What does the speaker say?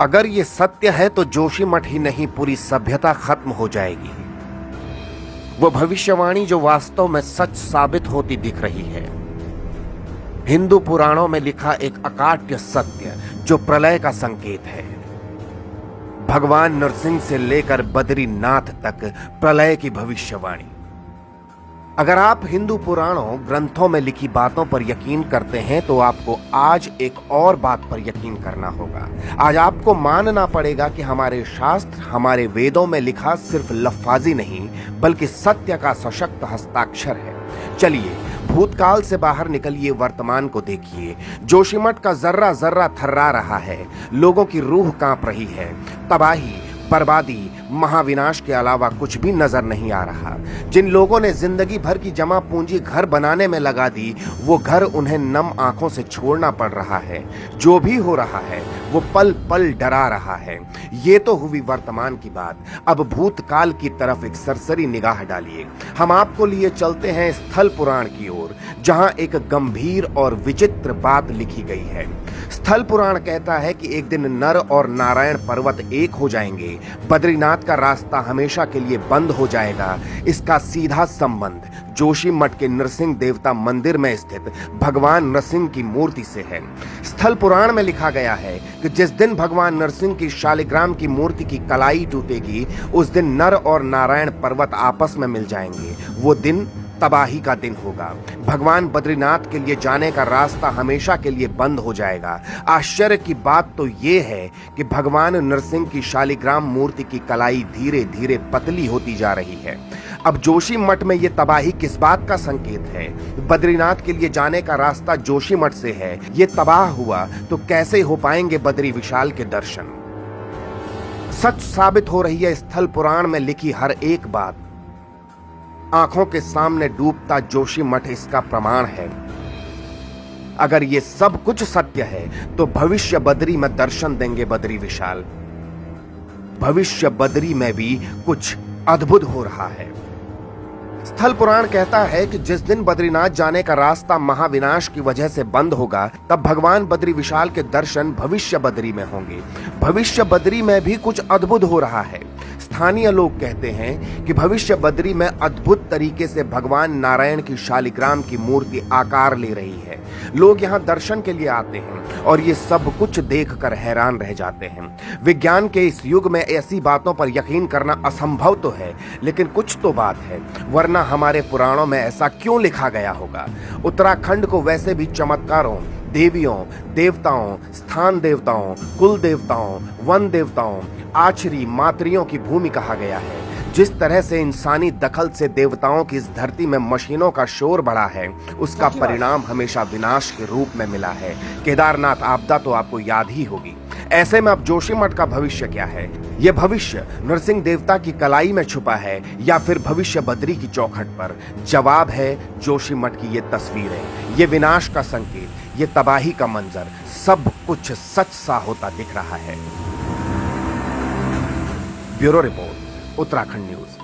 अगर ये सत्य है तो जोशीमठ ही नहीं पूरी सभ्यता खत्म हो जाएगी। वो भविष्यवाणी जो वास्तव में सच साबित होती दिख रही है। हिंदू पुराणों में लिखा एक अकाट्य सत्य जो प्रलय का संकेत है। भगवान नरसिंह से लेकर बद्रीनाथ तक प्रलय की भविष्यवाणी। अगर आप हिंदू पुराणों ग्रंथों में लिखी बातों पर यकीन करते हैं तो आपको आज एक और बात पर यकीन करना होगा। आज आपको मानना पड़ेगा कि हमारे शास्त्र, हमारे वेदों में लिखा सिर्फ लफ्ज़ी नहीं बल्कि सत्य का सशक्त हस्ताक्षर है। चलिए भूतकाल से बाहर निकलिए, वर्तमान को देखिए। जोशीमठ का जर्रा जर्रा थर्रा रहा है, लोगों की रूह कांप रही है। तबाही, बर्बादी, महाविनाश के अलावा कुछ भी नजर नहीं आ रहा। जिन लोगों ने जिंदगी भर की जमा पूंजी घर बनाने में लगा दी, वो घर उन्हें नम आंखों से छोड़ना पड़ रहा है। जो भी हो रहा है वो पल पल डरा रहा है। ये तो हुई वर्तमान की बात। अब भूतकाल की तरफ एक सरसरी निगाह डालिए। हम आपको लिए चलते हैं स्थल पुराण की ओर, जहां एक गंभीर और विचित्र बात लिखी गई है। स्थल पुराण कहता है कि एक दिन नर और नारायण पर्वत एक हो जाएंगे, बद्रीनाथ का रास्ता हमेशा के लिए बंद हो जाएगा। इसका सीधा संबंध जोशीमठ के नरसिंह देवता मंदिर में स्थित भगवान नरसिंह की मूर्ति से है। स्थल पुराण में लिखा गया है कि जिस दिन भगवान नरसिंह की शालिग्राम की मूर्ति की कलाई टूटेगी, उस दिन नर और नारायण पर्वत आपस में मिल जाएंगे। वो दिन तबाही का दिन होगा। भगवान बद्रीनाथ के लिए जाने का रास्ता हमेशा के लिए बंद हो जाएगा। आश्चर्य की बात तो ये है कि भगवान नरसिंह की शालिग्राम मूर्ति की कलाई धीरे धीरे पतली होती जा रही है। अब जोशीमठ में ये तबाही किस बात का संकेत है? बद्रीनाथ के लिए जाने का रास्ता जोशीमठ से है। ये तबाह हुआ तो कैसे हो पाएंगे बद्री विशाल के दर्शन? सच साबित हो रही है स्थल पुराण में लिखी हर एक बात। आंखों के सामने डूबता जोशीमठ इसका प्रमाण है। अगर ये सब कुछ सत्य है तो भविष्य बद्री में दर्शन देंगे बद्री विशाल। भविष्य बद्री में भी कुछ अद्भुत हो रहा है। स्थल पुराण कहता है कि जिस दिन बद्रीनाथ जाने का रास्ता महाविनाश की वजह से बंद होगा, तब भगवान बद्री विशाल के दर्शन भविष्य बद्री में होंगे। भविष्य बद्री में भी कुछ अद्भुत हो रहा है। स्थानीय लोग कहते हैं कि भविष्य बद्री में अद्भुत तरीके से भगवान नारायण की शालिग्राम की मूर्ति आकार ले रही है। लोग यहाँ दर्शन के लिए आते हैं और ये सब कुछ देखकर हैरान रह जाते हैं। विज्ञान के इस युग में ऐसी बातों पर यकीन करना असंभव तो है, लेकिन कुछ तो बात है, वरना हमारे पुराणों में ऐसा क्यों लिखा गया होगा? उत्तराखंड को वैसे भी चमत्कारों, देवियों, देवताओं, स्थान देवताओं, कुल देवताओं, वन देवताओं, आचरी मातरियों की भूमि कहा गया है। जिस तरह से इंसानी दखल से देवताओं की इस धरती में मशीनों का शोर बढ़ा है, उसका परिणाम हमेशा विनाश के रूप में मिला है। केदारनाथ आपदा तो आपको याद ही होगी। ऐसे में अब जोशीमठ का भविष्य क्या है? यह भविष्य नरसिंह देवता की कलाई में छुपा है या फिर भविष्य बद्री की चौखट पर? जवाब है जोशीमठ की ये तस्वीरें, ये विनाश का संकेत, ये तबाही का मंजर, सब कुछ सच सा होता दिख रहा है। Bureau report, Uttarakhand news.